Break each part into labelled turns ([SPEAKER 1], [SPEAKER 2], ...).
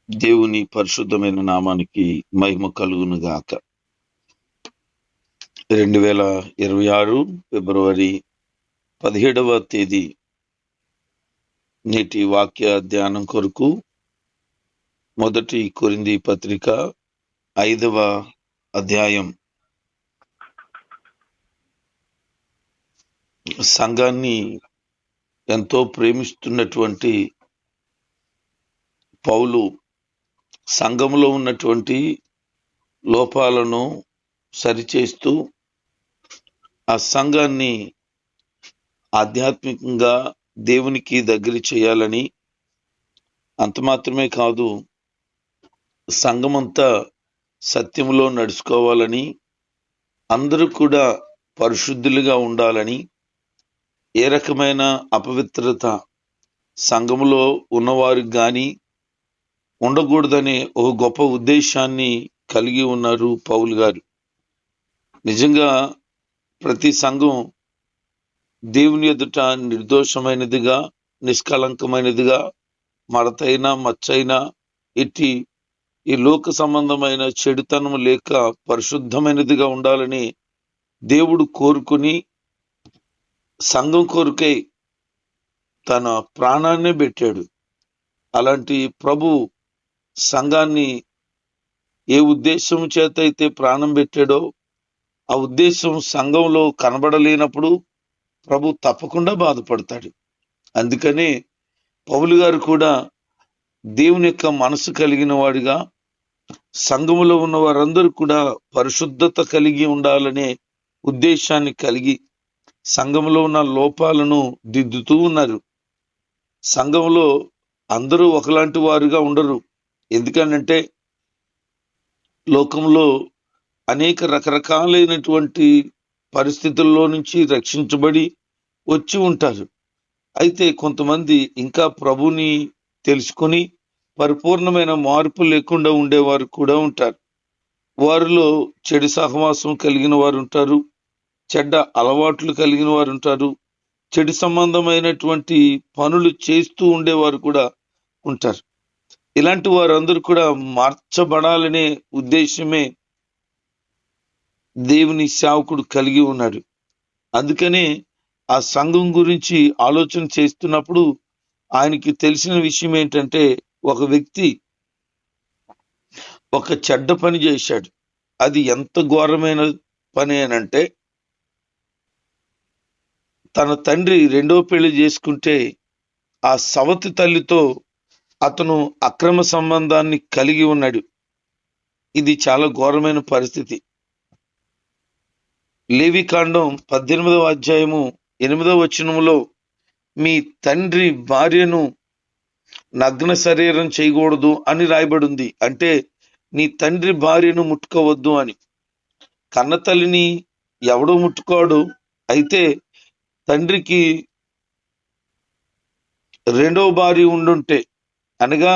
[SPEAKER 1] దేవుని పరిశుద్ధమైన నామానికి మహిమ కలుగును గాక. 2026 ఫిబ్రవరి 17వ తేదీ నేటి వాక్య ధ్యానం కొరకు మొదటి కొరింథీ పత్రిక 5వ అధ్యాయం. సంఘాన్ని ఎంతో ప్రేమిస్తున్నటువంటి పౌలు సంఘంలో ఉన్నటువంటి లోపాలను సరిచేస్తూ ఆ సంఘాన్ని ఆధ్యాత్మికంగా దేవునికి దగ్గర చేయాలని, అంత మాత్రమే కాదు సంఘమంతా సత్యములో నడుచుకోవాలని, అందరూ కూడా పరిశుద్ధులుగా ఉండాలని, ఏ రకమైన అపవిత్రత సంఘములో ఉన్నవారికి కానీ ఉండకూడదనే ఒక గొప్ప ఉద్దేశాన్ని కలిగి ఉన్నారు పౌలు గారు. నిజంగా ప్రతి సంఘం దేవుని ఎదుట నిర్దోషమైనదిగా, నిష్కలంకమైనదిగా, మడతైనా మచ్చైనా ఎట్టి ఈ లోక సంబంధమైన చెడుతనం లేక పరిశుద్ధమైనదిగా ఉండాలని దేవుడు కోరుకుని సంఘం కొరకై తన ప్రాణాన్నే పెట్టాడు. అలాంటి ప్రభు సంఘాన్ని ఏ ఉద్దేశం చేత అయితే ప్రాణం పెట్టాడో ఆ ఉద్దేశం సంఘంలో కనబడలేనప్పుడు ప్రభు తప్పకుండా బాధపడతాడు. అందుకనే పౌలు గారు కూడా దేవుని యొక్క మనసు కలిగిన వాడిగా సంఘములో ఉన్న వారందరూ కూడా పరిశుద్ధత కలిగి ఉండాలనే ఉద్దేశాన్ని కలిగి సంఘంలో ఉన్న లోపాలను దిద్దుతూ ఉన్నారు. సంఘంలో అందరూ ఒకలాంటి వారుగా ఉండరు. ఎందుకనంటే లోకంలో అనేక రకరకాలైనటువంటి పరిస్థితుల్లో నుంచి రక్షించబడి వచ్చి ఉంటారు. అయితే కొంతమంది ఇంకా ప్రభుని తెలుసుకొని పరిపూర్ణమైన మార్పు లేకుండా ఉండేవారు కూడా ఉంటారు. వారిలో చెడు సహవాసం కలిగిన వారు ఉంటారు, చెడ్డ అలవాట్లు కలిగిన వారు ఉంటారు, చెడు సంబంధమైనటువంటి పనులు చేస్తూ ఉండేవారు కూడా ఉంటారు. ఇలాంటి వారందరూ కూడా మార్చబడాలనే ఉద్దేశమే దేవుని సేవకుడు కలిగి ఉన్నాడు. అందుకనే ఆ సంఘం గురించి ఆలోచన చేస్తున్నప్పుడు ఆయనకి తెలిసిన విషయం ఏంటంటే, ఒక వ్యక్తి ఒక చెడ్డ పని చేశాడు. అది ఎంత ఘోరమైన పని అనంటే, తన తండ్రి రెండో పెళ్లి చేసుకుంటే ఆ సవతి తల్లితో అతను అక్రమ సంబంధాన్ని కలిగి ఉన్నాడు. ఇది చాలా ఘోరమైన పరిస్థితి. లేవికాండం 18వ అధ్యాయము 8వ వచనములో మీ తండ్రి భార్యను నగ్న శరీరం చేయకూడదు అని రాయబడింది. అంటే నీ తండ్రి భార్యను ముట్టుకోవద్దు అని. కన్న తల్లిని ఎవడో ముట్టుకోడు. అయితే తండ్రికి రెండో భార్య ఉండుంటే, అనగా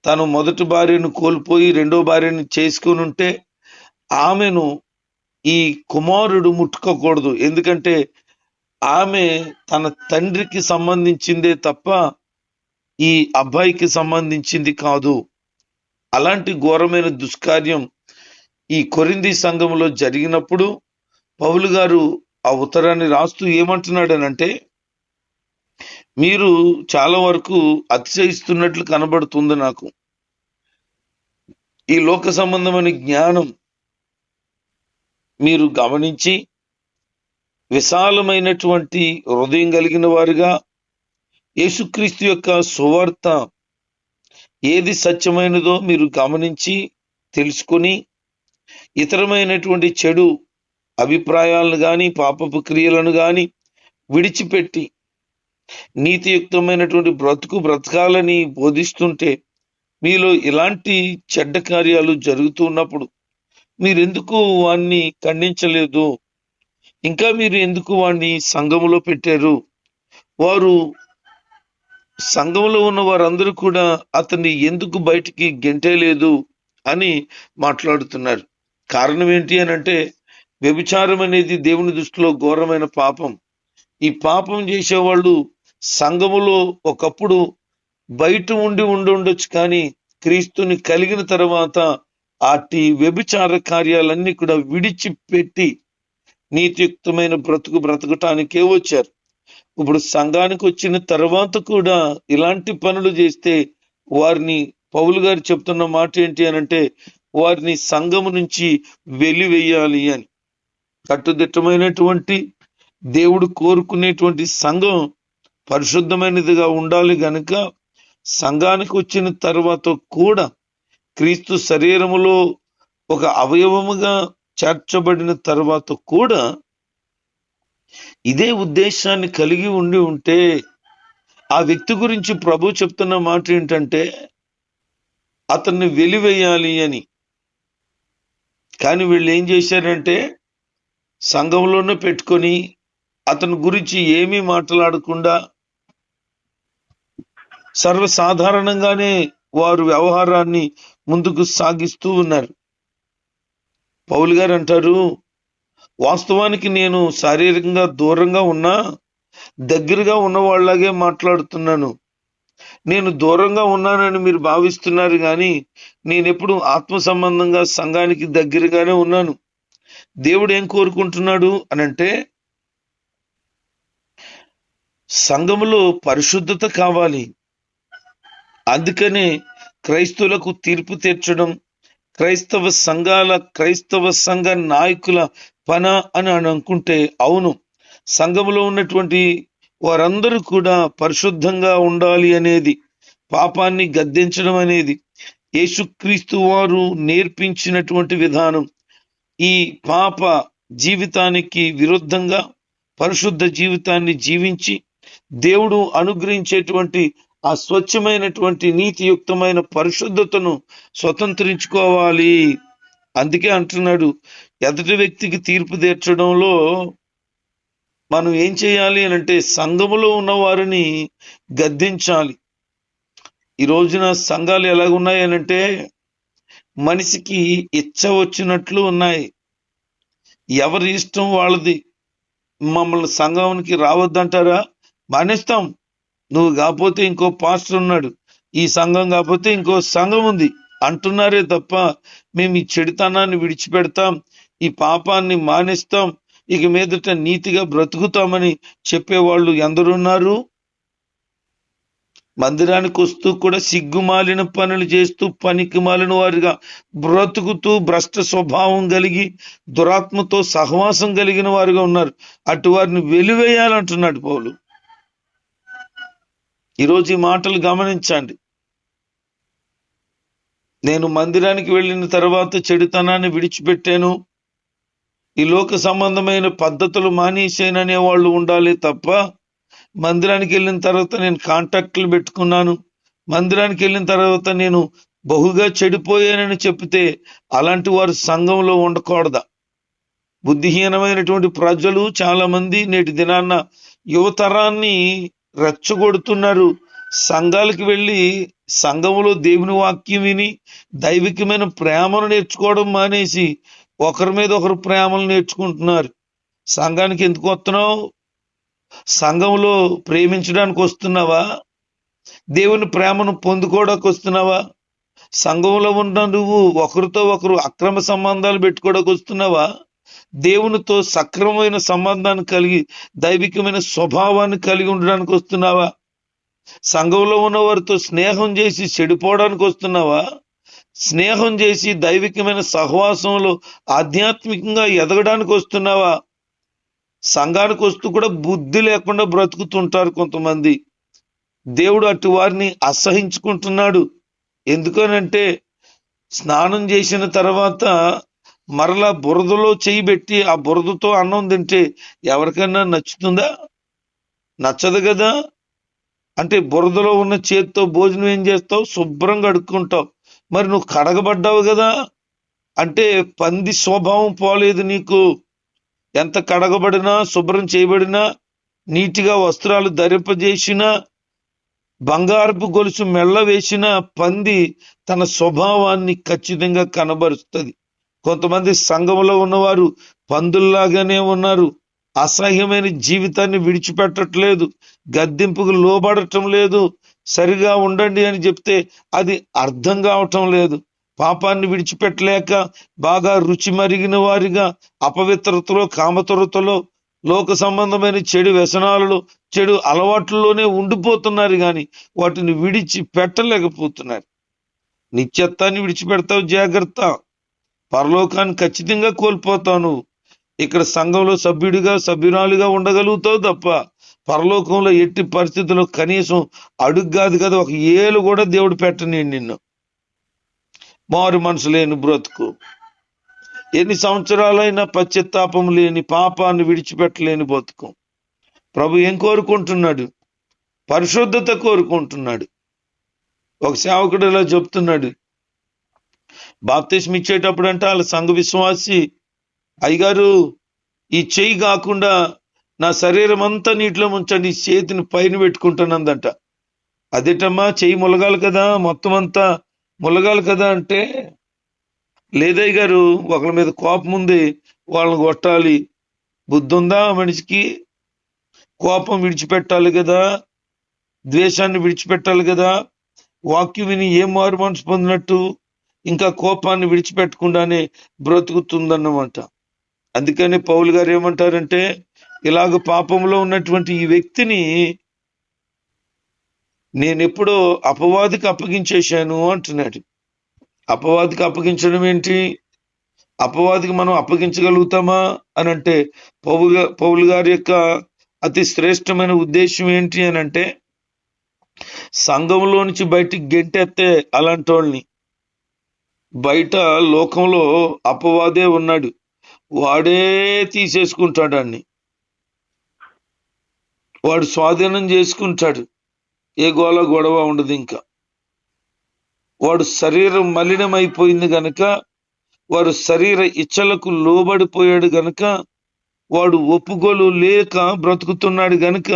[SPEAKER 1] తను మొదటి భార్యను కోల్పోయి రెండో భార్యను చేసుకుని ఉంటే ఆమెను ఈ కుమారుడు ముట్టుకోకూడదు. ఎందుకంటే ఆమె తన తండ్రికి సంబంధించిందే తప్ప ఈ అబ్బాయికి సంబంధించింది కాదు. అలాంటి ఘోరమైన దుష్కార్యం ఈ కొరింథీ సంఘంలో జరిగినప్పుడు పౌలు గారు ఆ ఉత్తరాన్ని రాస్తూ ఏమంటున్నాడనంటే, మీరు చాలా వరకు అతిశయిస్తున్నట్లు కనబడుతుంది నాకు. ఈ లోక సంబంధమైన జ్ఞానం మీరు గమనించి విశాలమైనటువంటి హృదయం కలిగిన వారుగా యేసుక్రీస్తు యొక్క సువార్త ఏది సత్యమైనదో మీరు గమనించి తెలుసుకొని ఇతరమైనటువంటి చెడు అభిప్రాయాలను కానీ పాపపు క్రియలను కానీ విడిచిపెట్టి నీతియుక్తమైనటువంటి బ్రతకాలని బోధిస్తుంటే మీలో ఇలాంటి చెడ్డ కార్యాలు జరుగుతున్నప్పుడు మీరెందుకు వాణ్ణి ఖండించలేదు? ఇంకా మీరు ఎందుకు వాణ్ణి సంఘములో పెట్టారు? వారు సంఘంలో ఉన్న వారందరూ కూడా అతన్ని ఎందుకు బయటికి గెంటేలేదు అని మాట్లాడుతున్నారు. కారణం ఏంటి అని అంటే, వ్యభిచారం అనేది దేవుని దృష్టిలో ఘోరమైన పాపం. ఈ పాపం చేసేవాళ్ళు సంఘములో ఒకప్పుడు బయట ఉండొచ్చు, క్రీస్తుని కలిగిన తర్వాత అట్టి వ్యభిచార కార్యాలన్నీ కూడా విడిచిపెట్టి నీతియుక్తమైన బ్రతుకు బ్రతకటానికే వచ్చారు. ఇప్పుడు సంఘానికి వచ్చిన తర్వాత కూడా ఇలాంటి పనులు చేస్తే వారిని పౌలు గారు చెప్తున్న మాట ఏంటి అనంటే వారిని సంఘము నుంచి వెలివేయాలి అని. కట్టుదిట్టమైనటువంటి దేవుడు కోరుకునేటువంటి సంఘం పరిశుద్ధమైనదిగా ఉండాలి గనుక సంఘానికి వచ్చిన తర్వాత కూడా క్రీస్తు శరీరములో ఒక అవయవముగా చేర్చబడిన తర్వాత కూడా ఇదే ఉద్దేశాన్ని కలిగి ఉంటే ఆ వ్యక్తి గురించి ప్రభు చెప్తున్న మాట ఏంటంటే అతన్ని వెలివేయాలి అని. కానీ వీళ్ళు ఏం చేశారంటే సంఘంలోనే పెట్టుకొని అతని గురించి ఏమీ మాట్లాడకుండా సర్వసాధారణంగానే వారు వ్యవహారాన్ని ముందుకు సాగిస్తూ ఉన్నారు. పౌలు గారు అంటారు, వాస్తవానికి నేను శారీరకంగా దూరంగా ఉన్నా దగ్గరగా ఉన్నవాళ్లాగే మాట్లాడుతున్నాను. నేను దూరంగా ఉన్నానని మీరు భావిస్తున్నారు కానీ నేనెప్పుడు ఆత్మ సంబంధంగా సంఘానికి దగ్గరగానే ఉన్నాను. దేవుడు ఏం కోరుకుంటున్నాడు అనంటే సంఘములో పరిశుద్ధత కావాలి. అందుకనే క్రైస్తవులకు తీర్పు తీర్చడం క్రైస్తవ సంఘ నాయకుల పన అని అనుకుంటే అవును, సంఘములో ఉన్నటువంటి వారందరూ కూడా పరిశుద్ధంగా ఉండాలి అనేది, పాపాన్ని గద్దించడం అనేది యేసుక్రీస్తు వారు నేర్పించినటువంటి విధానం. ఈ పాప జీవితానికి విరుద్ధంగా పరిశుద్ధ జీవితాన్ని జీవించి దేవుడు అనుగ్రహించేటువంటి ఆ స్వచ్ఛమైనటువంటి నీతియుక్తమైన పరిశుద్ధతను స్వతంత్రించుకోవాలి. అందుకే అంటున్నాడు, ఎదుటి వ్యక్తికి తీర్పు తీర్చడంలో మనం ఏం చేయాలి అనంటే సంఘములో ఉన్న వారిని గద్దించాలి. ఈ రోజున సంఘాలు ఎలాగున్నాయి అనంటే మనిషికి ఇచ్చ వచ్చినట్లు ఉన్నాయి. ఎవరి ఇష్టం వాళ్ళది. మమ్మల్ని సంఘానికి రావద్దంటారా, మానేస్తాం. నువ్వు కాకపోతే ఇంకో పాస్టర్ ఉన్నాడు, ఈ సంఘం కాకపోతే ఇంకో సంఘం ఉంది అంటున్నారే తప్ప మేము ఈ చెడుతనాన్ని విడిచిపెడతాం, ఈ పాపాన్ని మానేస్తాం, ఇక మీదట నీతిగా బ్రతుకుతామని చెప్పేవాళ్ళు ఎందరున్నారు? మందిరానికి వస్తూ కూడా సిగ్గుమాలిన పనులు చేస్తూ పనికి మాలిన వారిగా బ్రతుకుతూ భ్రష్ట స్వభావం కలిగి దురాత్మతో సహవాసం కలిగిన వారుగా ఉన్నారు. అటు వారిని వెలివేయాలంటున్నాడు పౌలు. ఈరోజు ఈ మాటలు గమనించండి. నేను మందిరానికి వెళ్ళిన తర్వాత చెడుతనాన్ని విడిచిపెట్టాను, ఈ లోక సంబంధమైన పద్ధతులు మానేసాననే వాళ్ళు ఉండాలి తప్ప మందిరానికి వెళ్ళిన తర్వాత నేను కాంటాక్ట్లు పెట్టుకున్నాను, మందిరానికి వెళ్ళిన తర్వాత నేను బహుగా చెడిపోయానని చెప్తే అలాంటి వారు సంఘంలో ఉండకూడదా? బుద్ధిహీనమైనటువంటి ప్రజలు చాలా మంది నేటి దినాన్న యువతరాన్ని రెచ్చగొడుతున్నారు. సంఘాలకు వెళ్ళి సంఘములో దేవుని వాక్యం విని దైవికమైన ప్రేమను నేర్చుకోవడం మానేసి ఒకరి మీద ఒకరు ప్రేమలు నేర్చుకుంటున్నారు. సంఘానికి ఎందుకు వస్తున్నావు? సంఘంలో ప్రేమించడానికి వస్తున్నావా? దేవుని ప్రేమను పొందుకోవడానికి వస్తున్నావా? సంఘంలో ఉన్న నువ్వు ఒకరితో ఒకరు అక్రమ సంబంధాలు పెట్టుకోవడానికి వస్తున్నావా? దేవునితో సక్రమమైన సంబంధాన్ని కలిగి దైవికమైన స్వభావాన్ని కలిగి ఉండడానికి వస్తున్నావా? సంఘంలో ఉన్న వారితో స్నేహం చేసి చెడిపోవడానికి వస్తున్నావా? స్నేహం చేసి దైవికమైన సహవాసంలో ఆధ్యాత్మికంగా ఎదగడానికి వస్తున్నావా? సంఘానికి వస్తూ కూడా బుద్ధి లేకుండా బ్రతుకుతుంటారు కొంతమంది. దేవుడు అటు వారిని అసహించుకుంటున్నాడు. ఎందుకనంటే స్నానం చేసిన తర్వాత మరలా బురదలో చేయి పెట్టి ఆ బురదతో అన్నం తింటే ఎవరికైనా నచ్చుతుందా? నచ్చదు కదా. అంటే బురదలో ఉన్న చేతితో భోజనం ఏం చేస్తావు? శుభ్రంగా అడుక్కుంటావు. మరి నువ్వు కడగబడ్డావు కదా, అంటే పంది స్వభావం పోలేదు నీకు. ఎంత కడగబడినా శుభ్రం చేయబడినా నీటిగా వస్త్రాలు ధరింపజేసినా బంగారపు గొలుసు మెళ్ళ వేసిన పంది తన స్వభావాన్ని ఖచ్చితంగా కనబరుస్తుంది. కొంతమంది సంఘంలో ఉన్నవారు పందుల్లాగానే ఉన్నారు. అసహ్యమైన జీవితాన్ని విడిచిపెట్టట్లేదు, గద్దింపుకు లోబడటం లేదు, సరిగా ఉండండి అని చెప్తే అది అర్థం కావటం లేదు. పాపాన్ని విడిచిపెట్టలేక బాగా రుచి మరిగిన వారిగా అపవిత్రతలో, కామతురతలో, లోక సంబంధమైన చెడు వ్యసనాలలో, చెడు అలవాట్లలోనే ఉండిపోతున్నారు కానీ వాటిని విడిచి పెట్టలేకపోతున్నారు. నిత్యత్వాన్ని విడిచిపెడతావు, జాగ్రత్త. పరలోకాన్ని ఖచ్చితంగా కోల్పోతావు. ఇక్కడ సంఘంలో సభ్యురాలుగా ఉండగలుగుతావు తప్ప పరలోకంలో ఎట్టి పరిస్థితుల్లో కనీసం అడుగు కాదు కదా, ఒక ఏలు కూడా దేవుడు పెట్టని నిన్ను. మారు మనసు లేని బ్రతుకు, ఎన్ని సంవత్సరాలైనా పశ్చాత్తాపం లేని, పాపాన్ని విడిచిపెట్టలేని బతుకు. ప్రభు ఏం కోరుకుంటున్నాడు? పరిశుద్ధత కోరుకుంటున్నాడు. ఒక సేవకుడు ఇలా చెప్తున్నాడు, బాప్తిస్మ ఇచ్చేటప్పుడు అంటే వాళ్ళ సంఘ విశ్వాసి, అయ్యగారు ఈ చెయ్యి కాకుండా నా శరీరం అంతా నీటిలో ముంచండి, ఈ చేతిని పైన పెట్టుకుంటున్నదంట. అదేటమ్మా, చెయ్యి ములగాలి కదా, మొత్తం అంతా ములగాలి కదా అంటే, లేదయ్య గారు ఒకళ్ళ మీద కోపం ఉంది, వాళ్ళని కొట్టాలి. బుద్ధి ఉందా మనిషికి? కోపం విడిచిపెట్టాలి కదా, ద్వేషాన్ని విడిచిపెట్టాలి కదా. వాక్యం విని ఏం మారు మనసు పొందినట్టు ఇంకా కోపాన్ని విడిచిపెట్టకుండానే బ్రతుకుతుందన్నమాట. అందుకని పౌలు గారు ఏమంటారంటే, ఇలాగ పాపంలో ఉన్నటువంటి ఈ వ్యక్తిని నేనెప్పుడో అపవాదికి అప్పగించేశాను అంటున్నాడు. అపవాదికి అప్పగించడం ఏంటి? అపవాదికి మనం అప్పగించగలుగుతామా అని అంటే, పౌలు గారి యొక్క అతి శ్రేష్టమైన ఉద్దేశం ఏంటి అని అంటే, సంఘంలో నుంచి బయటికి గెంటెత్తే అలాంటి వాళ్ళని. బయట లోకంలో అపవాదే ఉన్నాడు, వాడే తీసేసుకుంటాడాన్ని, వాడు స్వాధీనం చేసుకుంటాడు. ఏ గొడవ ఉండదు. ఇంకా వాడు శరీరం మలినమైపోయింది గనక, వాడు శరీర ఇచ్చలకు లోబడిపోయాడు గనక, వాడు ఒప్పుకోలు లేక బ్రతుకుతున్నాడు గనక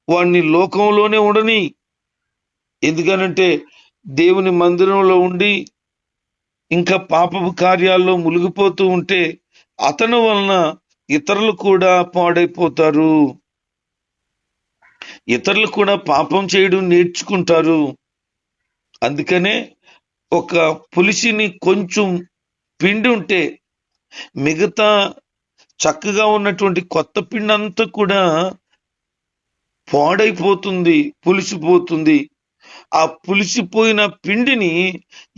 [SPEAKER 1] వాడిని లోకంలోనే ఉండని. ఎందుకనంటే దేవుని మందిరంలో ఉండి ఇంకా పాపపు కార్యాల్లో మునిగిపోతూ ఉంటే అతని వలన ఇతరులు కూడా పాడైపోతారు, ఇతరులు కూడా పాపం చేయడం నేర్చుకుంటారు. అందుకనే ఒక పులిసిని కొంచెం పిండి ఉంటే మిగతా చక్కగా ఉన్నటువంటి కొత్త పిండి అంతా కూడా పాడైపోతుంది, పులిసిపోతుంది. ఆ పులిసిపోయిన పిండిని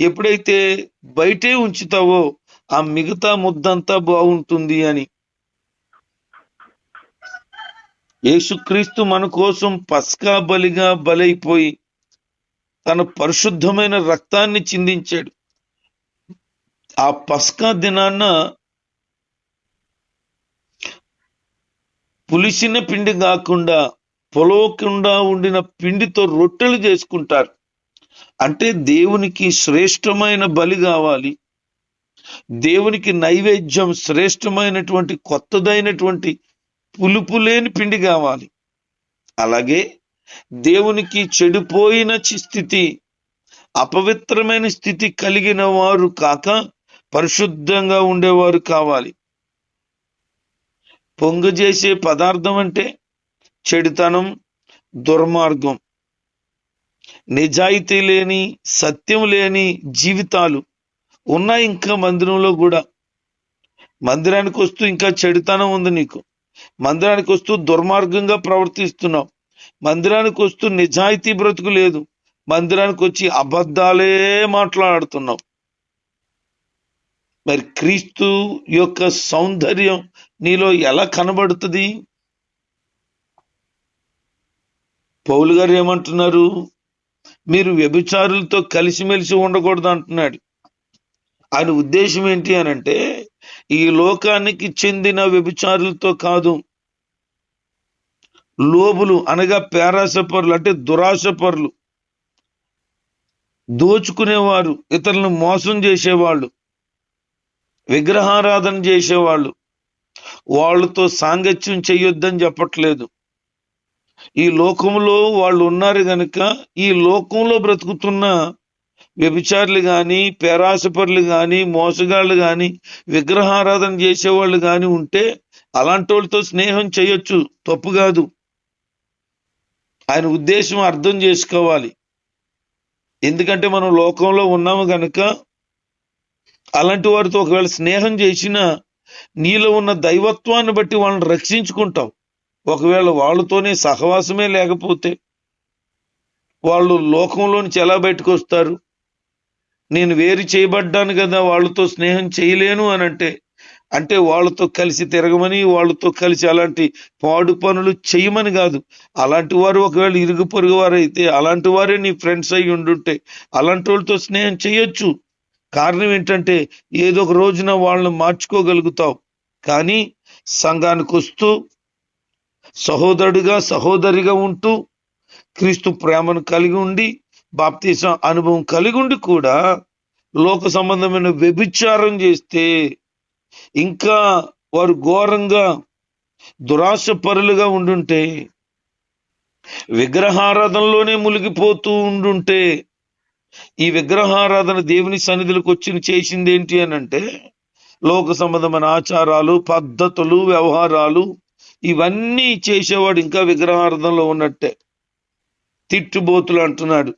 [SPEAKER 1] ఎప్పుడైతే బయటే ఉంచుతావో ఆ మిగతా ముద్దంతా బాగుంటుంది అని. యేసుక్రీస్తు మన కోసం పస్కా బలిగా బలైపోయి తన పరిశుద్ధమైన రక్తాన్ని చిందించాడు. ఆ పస్కా దినాన్న పులిసిన పిండి కాకుండా పొలవకుండా ఉండిన పిండితో రొట్టెలు చేసుకుంటారు. అంటే దేవునికి శ్రేష్టమైన బలి కావాలి, దేవునికి నైవేద్యం శ్రేష్టమైనటువంటి కొత్తదైనటువంటి పులుపు లేని పిండి కావాలి. అలాగే దేవునికి చెడిపోయిన స్థితి, అపవిత్రమైన స్థితి కలిగిన వారు కాక పరిశుద్ధంగా ఉండేవారు కావాలి. పొంగజేసే పదార్థం అంటే చెడుతనం, దుర్మార్గం, నిజాయితీ లేని, సత్యం లేని జీవితాలు ఉన్నాయి. ఇంకా మందిరంలో కూడా, మందిరానికి వస్తూ ఇంకా చెడుతనం ఉంది నీకు, మందిరానికి వస్తూ దుర్మార్గంగా ప్రవర్తిస్తున్నావు, మందిరానికి వస్తూ నిజాయితీ బ్రతుకు లేదు, మందిరానికి వచ్చి అబద్ధాలే మాట్లాడుతున్నావు. మరి క్రీస్తు యొక్క సౌందర్యం నీలో ఎలా కనబడుతుంది? పౌలు గారు ఏమంటున్నారు? మీరు వ్యభిచారులతో కలిసిమెలిసి ఉండకూడదు అంటున్నాడు. ఆయన ఉద్దేశం ఏంటి అని అంటే, ఈ లోకానికి చెందిన వ్యభిచారులతో కాదు, లోబులు అనగా పేరాసపరులు అంటే దురాశపరులు, దోచుకునేవారు, ఇతరులను మోసం చేసేవాళ్ళు, విగ్రహారాధన చేసేవాళ్ళు, వాళ్ళతో సాంగత్యం చెయ్యొద్దని చెప్పట్లేదు. ఈ లోకంలో వాళ్ళు ఉన్నారు గనక ఈ లోకంలో బ్రతుకుతున్న వ్యభిచారులు కానీ, పేరాసపరులు కానీ, మోసగాళ్ళు కానీ, విగ్రహారాధన చేసేవాళ్ళు కానీ ఉంటే అలాంటి వాళ్ళతో స్నేహం చేయొచ్చు, తప్పు కాదు. ఆయన ఉద్దేశం అర్థం చేసుకోవాలి. ఎందుకంటే మనం లోకంలో ఉన్నాము గనుక అలాంటి వారితో ఒకవేళ స్నేహం చేసినా నీలో ఉన్న దైవత్వాన్ని బట్టి వాళ్ళని రక్షించుకుంటావు. ఒకవేళ వాళ్ళతోనే సహవాసమే లేకపోతే వాళ్ళు లోకంలోంచి ఎలా బయటకు వస్తారు? నేను వేరు చేయబడ్డాను కదా, వాళ్ళతో స్నేహం చేయలేను అని అంటే వాళ్ళతో కలిసి తిరగమని, వాళ్ళతో కలిసి అలాంటి పాడు పనులు చేయమని కాదు. అలాంటి వారు ఒకవేళ ఇరుగు పొరుగు వారు అయితే అలాంటి వారే నీ ఫ్రెండ్స్ అయి ఉండుంటే అలాంటి వాళ్ళతో స్నేహం చేయొచ్చు. కారణం ఏంటంటే ఏదో ఒక రోజున వాళ్ళని మార్చుకోగలుగుతావు. కానీ సంఘానికి వస్తూ సహోదరుడిగా సహోదరిగా ఉంటూ క్రీస్తు ప్రేమను కలిగి ఉండి బాప్తీసం అనుభవం కలిగి ఉండి కూడా లోక సంబంధమైన వ్యభిచారం చేస్తే, ఇంకా వారు ఘోరంగా దురాశ పరులుగా ఉండుంటే, విగ్రహారాధనలోనే మునిగిపోతూ ఉండుంటే, ఈ విగ్రహారాధన దేవుని సన్నిధులకు వచ్చి చేసింది ఏంటి అని అంటే లోక సంబంధమైన ఆచారాలు, పద్ధతులు, వ్యవహారాలు ఇవన్నీ చేసేవాడు ఇంకా విగ్రహారాధనలో ఉన్నట్టే. తిట్టుబోతులు అంటున్నాడు.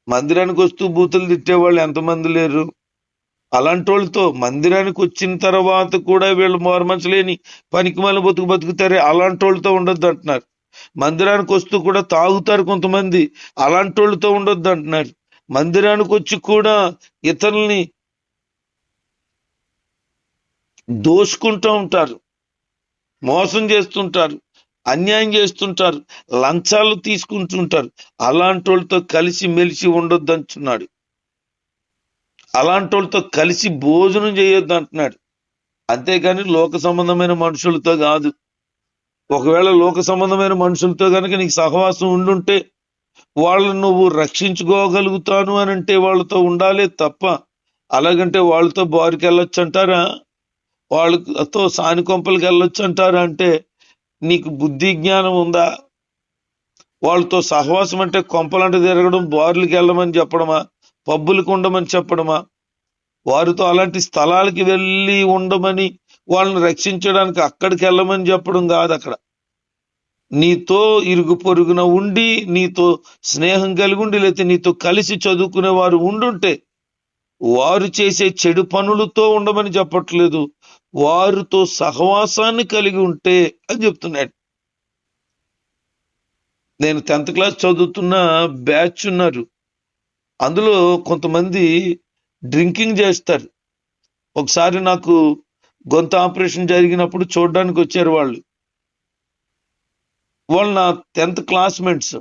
[SPEAKER 1] మందిరానికి వస్తూ బూతులు తిట్టేవాళ్ళు ఎంతమంది లేరు? అలాంటి వాళ్ళతో మందిరానికి వచ్చిన తర్వాత కూడా వీళ్ళు మోరమచ్చలేని పనికిమాలిన బతుకుతారే, అలాంటి వాళ్ళతో ఉండొద్దు అంటున్నారు. మందిరానికి వస్తూ కూడా తాగుతారు కొంతమంది, అలాంటి వాళ్ళతో ఉండొద్దు అంటున్నారు. మందిరానికి వచ్చి కూడా ఇతరుల్ని దోసుకుంటూ ఉంటారు, మోసం చేస్తుంటారు, అన్యాయం చేస్తుంటారు, లంచాలు తీసుకుంటుంటారు. అలాంటి వాళ్ళతో కలిసి మెలిసి ఉండొద్దు అంటున్నాడు. అలాంటి వాళ్ళతో కలిసి భోజనం చేయొద్దు అంటున్నాడు. అంతేగాని లోక సంబంధమైన మనుషులతో కాదు. ఒకవేళ లోక సంబంధమైన మనుషులతో కనుక నీకు సహవాసం ఉండుంటే వాళ్ళను నువ్వు రక్షించుకోగలుగుతాను అని అంటే వాళ్ళతో ఉండాలే తప్ప, అలాగంటే వాళ్ళతో బారుకి వెళ్ళొచ్చు అంటారా, వాళ్ళతో సాని కొంపలకి వెళ్ళొచ్చు అంటారా? అంటే నీకు బుద్ధి జ్ఞానం ఉందా? వాళ్ళతో సహవాసం అంటే కొంపలంటే తిరగడం, బారులకి వెళ్ళమని చెప్పడమా, పబ్బులకు ఉండమని చెప్పడమా? వారితో అలాంటి స్థలాలకి వెళ్ళి ఉండమని, వాళ్ళని రక్షించడానికి అక్కడికి వెళ్ళమని చెప్పడం కాదు. అక్కడ నీతో ఇరుగు పొరుగున ఉండి, నీతో స్నేహం కలిగి ఉండి, లేకపోతే నీతో కలిసి చదువుకునే వారు ఉండుంటే, వారు చేసే చెడు పనులతో ఉండమని చెప్పట్లేదు, వారితో సహవాసాన్ని కలిగి ఉంటే అని చెప్తున్నాడు. నేను 10th క్లాస్ చదువుతున్న బ్యాచ్ ఉన్నారు. అందులో కొంతమంది డ్రింకింగ్ చేస్తారు. ఒకసారి నాకు గొంతు ఆపరేషన్ జరిగినప్పుడు చూడడానికి వచ్చారు వాళ్ళు నా 10th క్లాస్మేట్స్.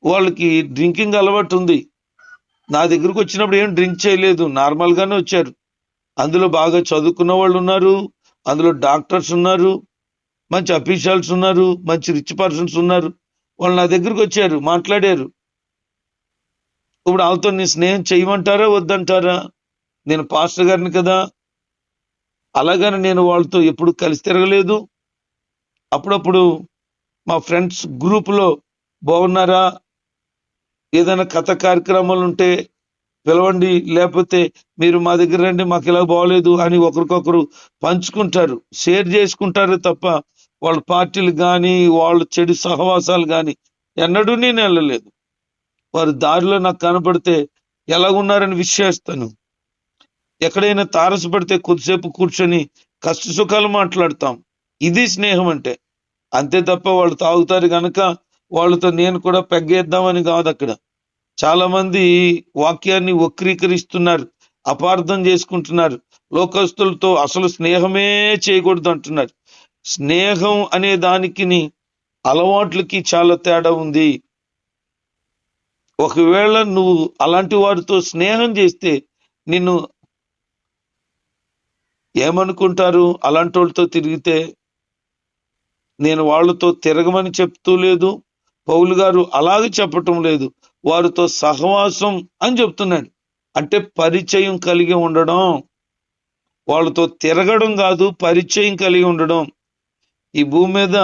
[SPEAKER 1] వాళ్ళకి డ్రింకింగ్ అలవాటు ఉంది. నా దగ్గరకు వచ్చినప్పుడు ఏం డ్రింక్ చేయలేదు, నార్మల్ గానే వచ్చారు. అందులో బాగా చదువుకున్న వాళ్ళు ఉన్నారు, అందులో డాక్టర్స్ ఉన్నారు, మంచి అఫీషియల్స్ ఉన్నారు, మంచి రిచ్ పర్సన్స్ ఉన్నారు. వాళ్ళు నా దగ్గరకు వచ్చారు, మాట్లాడారు. ఇప్పుడు వాళ్ళతో నేను స్నేహం చేయమంటారా వద్దంటారా? నేను పాస్టర్ గారిని కదా, అలాగని నేను వాళ్ళతో ఎప్పుడు కలిసి తిరగలేదు. అప్పుడప్పుడు మా ఫ్రెండ్స్ గ్రూపులో బాగున్నారా, ఏదైనా కథ కార్యక్రమాలు ఉంటే పిలవండి, లేకపోతే మీరు మా దగ్గర రండి, మాకు ఇలా బాగోలేదు అని ఒకరికొకరు పంచుకుంటారు, షేర్ చేసుకుంటారు తప్ప వాళ్ళ పార్టీలు కానీ వాళ్ళ చెడు సహవాసాలు కానీ ఎన్నడూ నేను వెళ్ళలేదు. వారు దారిలో నాకు కనపడితే ఎలాగున్నారని విషయిస్తాను. ఎక్కడైనా తారసపడితే కొద్దిసేపు కూర్చొని కష్ట సుఖాలు మాట్లాడతాం. ఇది స్నేహం అంటే. అంతే తప్ప వాళ్ళు తాగుతారు కనుక వాళ్ళతో నేను కూడా పెగ్గేద్దామని కాదు. అక్కడ చాలా మంది వాక్యాన్ని వక్రీకరిస్తున్నారు, అపార్థం చేసుకుంటున్నారు. లోకస్తులతో అసలు స్నేహమే చేయకూడదు అంటున్నారు. స్నేహం అనే దానికి అలవాట్లకి చాలా తేడా ఉంది. ఒకవేళ నువ్వు అలాంటి వారితో స్నేహం చేస్తే నిన్ను ఏమనుకుంటారు? అలాంటి వాళ్ళతో తిరిగితే. నేను వాళ్ళతో తిరగమని చెప్తూ లేదు, పౌలు గారు అలాగే చెప్పటం లేదు, వారితో సహవాసం అని చెప్తున్నాడు. అంటే పరిచయం కలిగి ఉండడం, వాళ్ళతో తిరగడం కాదు, పరిచయం కలిగి ఉండడం. ఈ భూమి మీద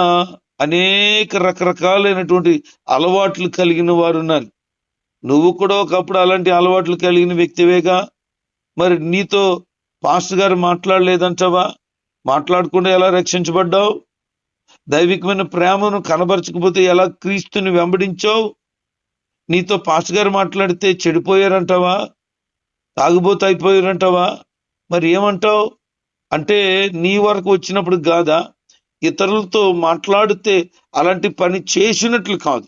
[SPEAKER 1] అనేక రకరకాలైనటువంటి అలవాట్లు కలిగిన వారు ఉన్నారు. నువ్వు కూడా ఒకప్పుడు అలాంటి అలవాట్లు కలిగిన వ్యక్తివేగా. మరి నీతో పాస్టర్ గారు మాట్లాడలేదంటావా? మాట్లాడకుండా ఎలా రక్షించబడ్డావు? దైవికమైన ప్రేమను కనబరచకపోతే ఎలా క్రీస్తుని వెంబడించావు? నీతో పాస్టర్ గారు మాట్లాడితే చెడిపోయారంటావా? తాగుబోతు అయిపోయారంటావా? మరి ఏమంటావు? అంటే నీ వరకు వచ్చినప్పుడు కాదా? ఇతరులతో మాట్లాడితే అలాంటి పని చేసినట్లు కాదు.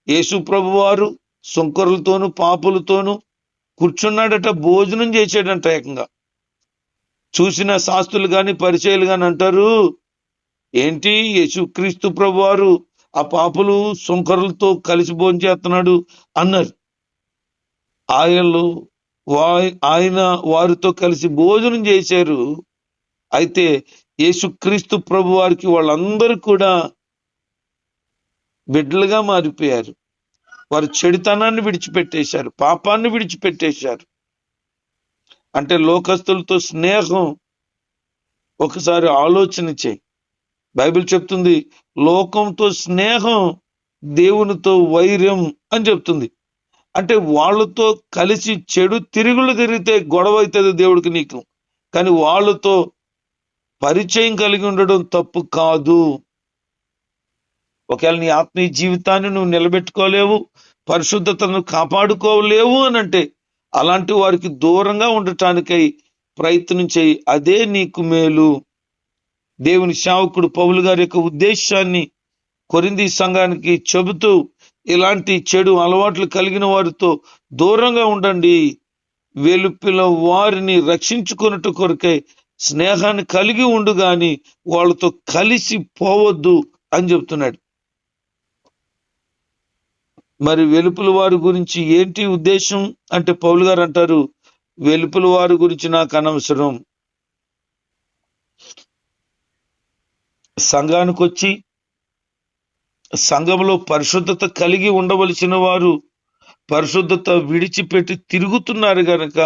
[SPEAKER 1] యేసు ప్రభు వారు సుంకరులతోనూ పాపులతోనూ కూర్చున్నాడట, భోజనం చేసాడంట. ఏకంగా చూసిన శాస్త్రులు గాని పరిచయులు గాని అంటారు, ఏంటి యేసుక్రీస్తు ప్రభు వారు ఆ పాపులు సుంకరులతో కలిసి భోజనం చేస్తున్నాడు అన్నారు. ఆయన వారితో కలిసి భోజనం చేశారు. అయితే యేసుక్రీస్తు ప్రభు వారికి వాళ్ళందరూ కూడా బిడ్డలుగా మారిపోయారు. వారు చెడుతనాన్ని విడిచిపెట్టేశారు, పాపాన్ని విడిచిపెట్టేశారు. అంటే లోకస్తులతో స్నేహం ఒకసారి ఆలోచన చేయి. బైబిల్ చెప్తుంది, లోకంతో స్నేహం దేవునితో వైర్యం అని చెప్తుంది. అంటే వాళ్ళతో కలిసి చెడు తిరుగులు తిరిగితే గొడవ అవుతుంది దేవుడికి నీకు. కానీ వాళ్ళతో పరిచయం కలిగి ఉండడం తప్పు కాదు. ఒకవేళ నీ ఆత్మీయ జీవితాన్ని నువ్వు నిలబెట్టుకోలేవు, పరిశుద్ధతను కాపాడుకోలేవు అని అంటే అలాంటి వారికి దూరంగా ఉండటానికై ప్రయత్నం చేయి. అదే నీకు మేలు. దేవుని సేవకుడు పౌలు గారి యొక్క ఉద్దేశాన్ని కొరింథీ సంఘానికి చెబుతూ, ఇలాంటి చెడు అలవాట్లు కలిగిన వారితో దూరంగా ఉండండి, వెలుపల వారిని రక్షించుకున్నట్టు కొరకై స్నేహాన్ని కలిగి ఉండు గాని వాళ్ళతో కలిసి పోవద్దు అని చెప్తున్నాడు. మరి వెలుపల వారి గురించి ఏంటి ఉద్దేశం అంటే పౌలు గారు అంటారు, వెలుపల వారి గురించి నాకు అనవసరం. సంఘానికి వచ్చి సంఘంలో పరిశుద్ధత కలిగి ఉండవలసిన వారు పరిశుద్ధత విడిచిపెట్టి తిరుగుతున్నారు గనక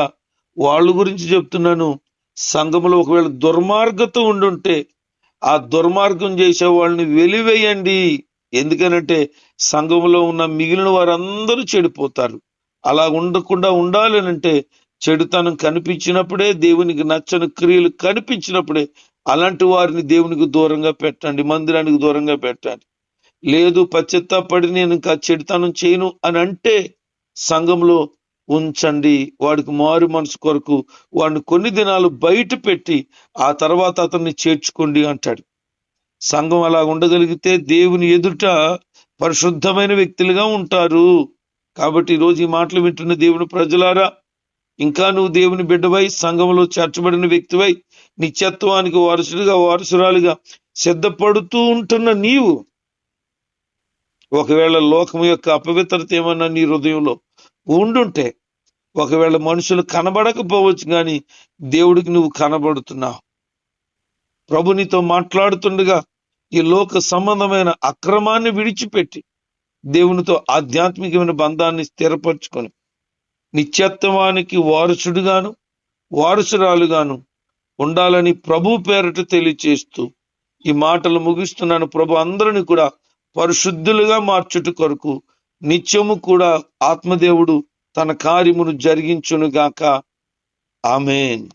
[SPEAKER 1] వాళ్ళ గురించి చెప్తున్నాను. సంఘంలో ఒకవేళ దుర్మార్గత ఉండుంటే ఆ దుర్మార్గం చేసే వాళ్ళని వెలివేయండి. ఎందుకనంటే సంఘంలో ఉన్న మిగిలిన వారందరూ చెడిపోతారు. అలా ఉండకుండా ఉండాలనంటే చెడుతనం కనిపించినప్పుడే, దేవునికి నచ్చని క్రియలు కనిపించినప్పుడే అలాంటి వారిని దేవునికి దూరంగా పెట్టండి, మందిరానికి దూరంగా పెట్టండి. లేదు పశ్చాత్తాపడి నేను ఇంకా చెడుతనం చేయను అని అంటే సంఘంలో ఉంచండి. వాడికి మారు మనసు కొరకు వాడిని కొన్ని దినాలు బయట పెట్టి ఆ తర్వాత అతన్ని చేర్చుకోండి అంటాడు. సంఘం అలా ఉండగలిగితే దేవుని ఎదుట పరిశుద్ధమైన వ్యక్తులుగా ఉంటారు. కాబట్టి ఈరోజు ఈ మాటలు వింటున్న దేవుని ప్రజలారా, ఇంకా నువ్వు దేవుని బిడ్డవై సంఘంలో చేర్చబడిన వ్యక్తివై నిత్యత్వానికి వారసురాలుగా సిద్ధపడుతూ ఉంటున్న నీవు ఒకవేళ లోకం యొక్క అపవిత్రత ఏమన్నా నీ హృదయంలో ఉండుంటే, ఒకవేళ మనుషులు కనబడకపోవచ్చు కానీ దేవుడికి నువ్వు కనబడుతున్నావు. ప్రభు నీతో మాట్లాడుతుండగా ఈ లోక సంబంధమైన అక్రమాన్ని విడిచిపెట్టి దేవునితో ఆధ్యాత్మికమైన బంధాన్ని స్థిరపరచుకొని నిత్యత్వానికి వారసుడుగాను వారసురాలుగాను ఉండాలని ప్రభు పేరట తెలియచేస్తూ ఈ మాటలు ముగిస్తున్నాను. ప్రభు అందరిని కూడా పరిశుద్ధులుగా మార్చుట కొరకు నిత్యము కూడా ఆత్మదేవుడు తన కార్యమును జరిగించునుగాక. ఆమేన్.